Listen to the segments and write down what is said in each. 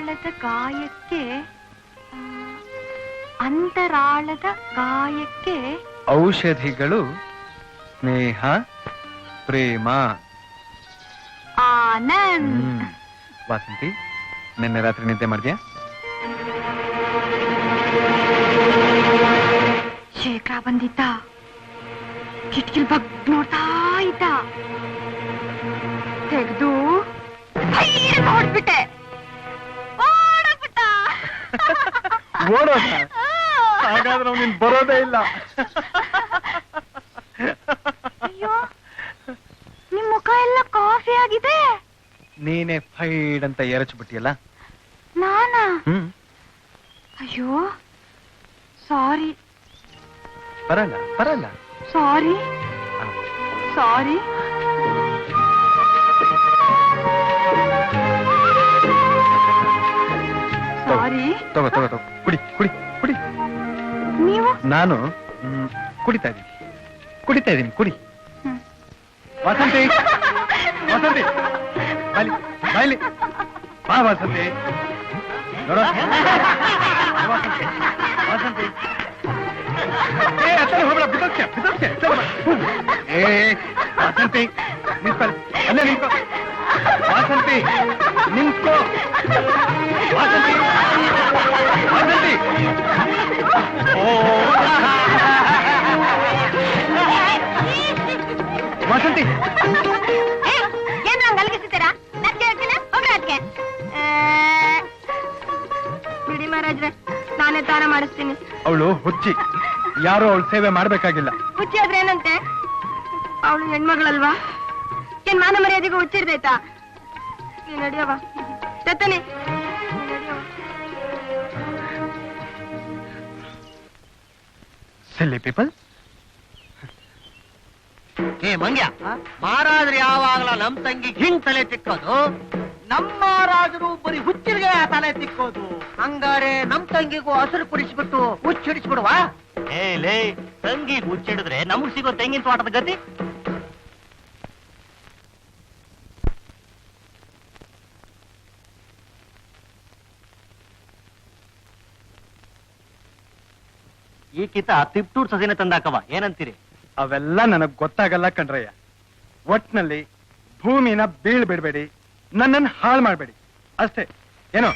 ಅಂತರಾಳದ ಗಾಯಕ್ಕೆ ಅಂತರಾಳದ ಗಾಯಕ್ಕೆ ಔಷಧಿಗಳು ಸ್ನೇಹ ಪ್ರೇಮ. ಆನಂದ್. ವಾಸಂತಿ, ನಿನ್ನೆ ರಾತ್ರಿ ನಿದ್ದೆ ಮಾಡಿದ್ಯಾ? ಶೇಖರ ಬಂದಿದ್ದ, ಕಿಟಕಿಲ್ ಬಗ್ ನೋಡ್ತಾ ಇದ್ದ. ತೆಗೆದು ನೋಡ್ಬಿಟ್ಟೆ, ಓಡೋಗ್ಬಿಟ್ಟ. ಓಡೋದ? ಹಾಗಾದ್ರೆ ಅವ್ನು ನಿನ್ ಬರೋದೇ ಇಲ್ಲ. ಅಯ್ಯೋ, ನಿಮ್ ಮುಖ ಎಲ್ಲ ಕಾಫಿ ಆಗಿದೆ. ನೀನೇ ಫೈಡ್ ಅಂತ ಎರಚ್ಬಿಟ್ಟಿಯಲ್ಲ. ನಾನಾ? ಅಯ್ಯೋ ಸಾರಿ. ಬರಲ್ಲ ಬರಲ್ಲ. ಸಾರಿ ಸಾರಿ. ಸಾರಿ. ತಗೋ ತಗೋ ತಗೋ, ಕುಡಿ ಕುಡಿ ಕುಡಿ. ನೀವು? ನಾನು ಕುಡಿತಾ ಇದ್ದೀನಿ ಕುಡಿ. ವಾಸಂತಿ, ವಾಸಂತಿ, ಬಾಯ್ಲಿ ಬಾಯ್ಲಿ ಬಾ ವಾಸಂತಿ. ನೋಡ ವಾಸಂತಿ, ವಾಸಂತಿ. ಹೋಗ್ಬೇಡ, ಬಿದ್ದೋಗ್ತೀಯ ಬಿದ್ದೋಗ್ತೀಯ. ಏ ವಾಸಂತಿ ನಿಂತ್ಕೊ, ಅಲ್ಲೇ ನಿಂತ್ಕೊ. ವಾಸಂತಿ ನಿಂತ್ಕೊ. ವಾಸಂತಿ, ವಾಸಂತಿ. ವಾಸಂತಿ, ಏನ್ ಅಲ್ಗಿಸ್ತೀರಾ? ಬಿಡಿ ಮಹಾರಾಜ್ರೆ, ನಾನೇ ತಾನ ಮಾಡಿಸ್ತೀನಿ. ಅವಳು ಹುಚ್ಚಿ, ಯಾರು ಅವಳು ಸೇವೆ ಮಾಡ್ಬೇಕಾಗಿಲ್ಲ. ಹುಚ್ಚಿ ಆದ್ರೆ ಏನಂತೆ? ಅವಳು ಹೆಣ್ಮಗಳಲ್ವಾ? ಏನ್ ಮಾನ ಮರ್ಯಾದೆಗೂ ಹುಚ್ಚಿರ್ದೈತಾ? ನೀನ್ ನಡಿಯವ ತತ್ತನೆ. ಸಿಲ್ಲಿ ಪೀಪಲ್. ಏ ಮಂಗ್ಯ, ಮಹಾರಾಜರು ಯಾವಾಗಲ ನಮ್ ತಂಗಿ ಹಿಂಗ್ ತಲೆ ತಿಕ್ಕೋದು? ನಮ್ಮ ಮಹಾರಾಜರು ಬರೀ ಹುಚ್ಚಿಗೆ ತಲೆ ತಿಕ್ಕೋದು. ಹಂಗಾರೆ ನಮ್ ತಂಗಿಗೂ ಹಸಿರು ಕುಡಿಸ್ಬಿಟ್ಟು ಹುಚ್ಚಿಡಿಸ್ಬಿಡುವ? ಲೇ, ತಂಗಿ ಹುಚ್ಚಿಡಿದ್ರೆ ನಮಗ್ ಸಿಗೋ ತೆಂಗಿನ ತೋಟದ ಗತಿ. ಈ ಕಿತ ತಿಪ್ಟೂರ್ ಸಸಿನ ತಂದಾಕವ, ಏನಂತೀರಿ? ಅವೆಲ್ಲ ನನಗ್ ಗೊತ್ತಾಗಲ್ಲ ಕಣ್ರಯ್ಯ. ಒಟ್ನಲ್ಲಿ ಭೂಮಿನ ಬೀಳ್ ಬಿಡ್ಬೇಡಿ, ನನ್ನನ್ನು ಹಾಳು ಮಾಡ್ಬೇಡಿ ಅಷ್ಟೇ. ಏನೋ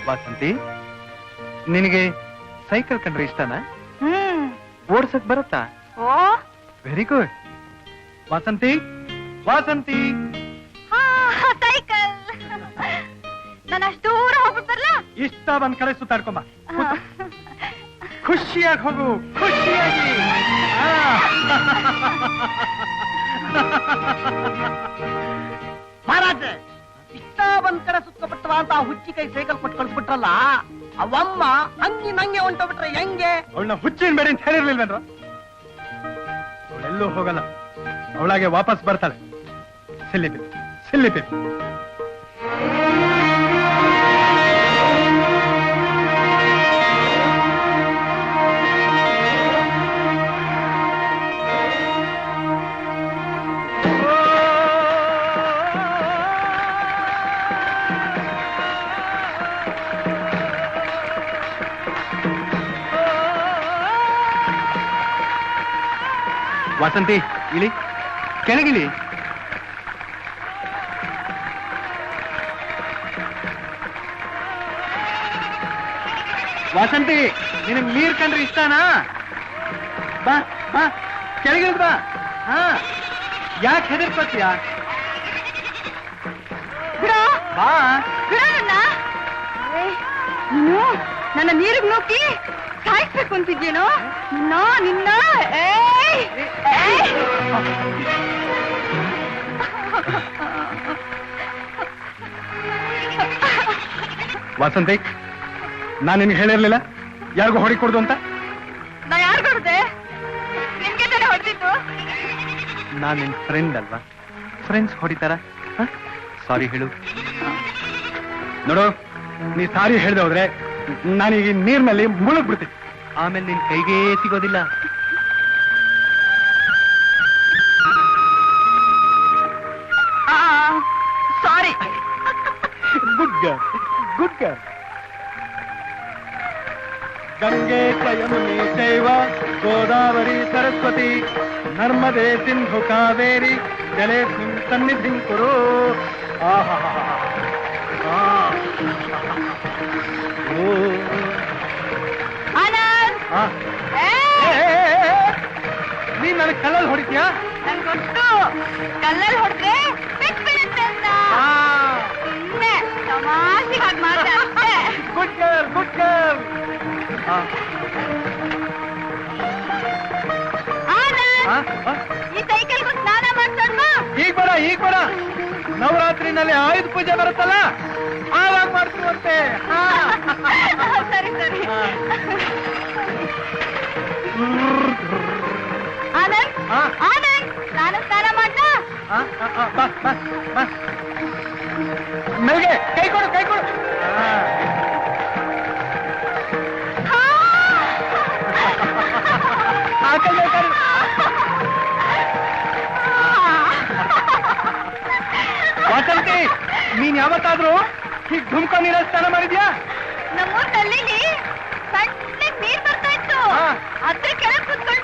ವಾಸಂತಿ, ನಿನಗೆ ಸೈಕಲ್ ಕಂಡ್ರೆ ಇಷ್ಟನಾ? ಓಡ್ಸಕ್ ಬರುತ್ತಾ? Oh very good. Vasanthi, Vasanthi. Cycle. ನಾನು ಅಷ್ಟು ದೂರ ಹೋಗ್ಬಿಟ್ಬರ್ಲಾ? ಇಷ್ಟ ಬಂದ್ ಕಡೆ ಸುತ್ತಾಡ್ಕೊಂಬ. ಖುಷಿಯಾಗಿ ಹೋಗು, ಖುಷಿಯಾಗಿ. ಮಹಾರಾಜ, ಇಷ್ಟ ಬಂದ್ ಕಡೆ ಸುತ್ತಬಿಟ್ಟವ ಅಂತ ಹುಚ್ಚಿ ಕೈ ಸೈಕಲ್ ಕೊಟ್ಟು ಕಳ್ಸ್ಬಿಟ್ರಲ್ಲ, ಅವಮ್ಮ ಹಂಗಿ ನಂಗೆ ಹೊಂಟೋಗ್ಬಿಟ್ರೆ ಹೆಂಗೆ? ಅವಳನ್ನ ಹುಚ್ಚಿನ ಬೇಡಿ ಅಂತ ಹೇಳಿರ್ಲಿಲ್ವೇನ್ರ? ಅವಳೆಲ್ಲೂ ಹೋಗಲ್ಲ, ಅವಳಾಗೆ ವಾಪಸ್ ಬರ್ತಾಳೆ. ಸಿಲ್ಲಿಪಿ ಸಿಲ್ಲಿಪಿ. ವಾಸಂತಿ, ಇಳಿ, ಕೆಳಗಿಳಿ. ವಾಸಂತಿ, ನಿನಗ್ ನೀರ್ ಕಂಡ್ರೆ ಇಷ್ಟನಾ? ಬಾ ಬಾ, ಕೆಳಗಿಳಿದ್ ಬಾ. ಯಾಕೆ ಹೆದರ್ಕೋತೀಯ? ಬಾ. ನೀನು ನನ್ನ ನೀರಿಗೆ ನೋಕಿ ಸಾಯಿಸ್ಬೇಕು ಅಂತಿದ್ಯೇನೋ? ನಿನ್ನ ವಾಸಂತಿ, ನಾನು ನಿನ್ಗೆ ಹೇಳಿರ್ಲಿಲ್ಲ ಯಾರಿಗೂ ಹೊಡಿಕೊಡ್ದು ಅಂತ? ನಾ ಯಾರು ಕೊಡ್ದೆ? ನಿಮ್ಗೆ ತಾನೇ ಹೊಡೆದಿದ್ದು. ನಾನ್ ನಿನ್ ಫ್ರೆಂಡ್ ಅಲ್ವಾ? ಫ್ರೆಂಡ್ಸ್ ಹೊಡಿತಾರ? ಸಾರಿ ಹೇಳು. ನೋಡು, ನೀ ಸಾರಿ ಹೇಳ್ದೆ ಹೋದ್ರೆ ನಾನೀಗ ನೀರ್ನಲ್ಲಿ ಮುಳುಗ್ ಬಿಡ್ತೀನಿ. ಆಮೇಲೆ ನಿನ್ ಕೈಗೆ ಸಿಗೋದಿಲ್ಲ. Sorry. Good girl, good girl. Gange Yamune ಚೈವ ಗೋದಾವರಿ ಸರಸ್ವತಿ ನರ್ಮದೆ ಸಿಂಧು ಕಾವೇರಿ ಜಲೇಸ್ಮಿನ್ ಸನ್ನಿಧಿಂ ಕುರು. ನೀನ್ ನನಗೆ ಕಲ್ಲಲ್ಲಿ ಹೊಡಿತೀಯಾ? ನನ್ ಗೊತ್ತು, ಕಲ್ಲಲ್ಲಿ ಹೊಡೆದ್ರೆ ಬಿಟ್ಬಿಡುತ್ತೆ ಅಂತ. ಸುಮ್ಮನೆ ತಮಾಷೆಗೆ ಹಾಗೆ ಮಾತಾಡ್ತೆ. Good girl, good girl. ಈ ಸೈಕಲ್ಗೂ ಸ್ನಾನ ಮಾಡ್ಸೋಣ. ಈಗ ಬೇಡ, ಈಗ ಬೇಡ. ನವರಾತ್ರಿನಲ್ಲಿ ಆಯುಧ ಪೂಜೆ ಬರುತ್ತಲ್ಲ, ಆವಾಗ ಮಾಡ್ತೀವಂತೆ. ಸರಿ ಸರಿ. ಆನಂದ್, ಆನಂದ್, ನಾನು ಸ್ನಾನ ಮಾಡ್ಲಾ? ಮೆಲ್ಗೆ ಕೈ ಕೊಡು, ಕೈ ಕೊಡು. ವಾಸಂತಿ, ನೀನ್ ಯಾವತ್ತಾದ್ರೂ ಹೀಗ್ ಧುಮ್ಕೊ ನೀರ ಸ್ನಾನ ಮಾಡಿದ್ಯಾ? ನಮ್ಮೂರ್ ತಲ್ಲಿಲಿ ಸಣ್ಣ ನೀರ್ ಬರ್ತಾ ಇತ್ತು. ಅದ್ರ ಕೆಳಗ್ ಕುತ್ಕೊಂಡು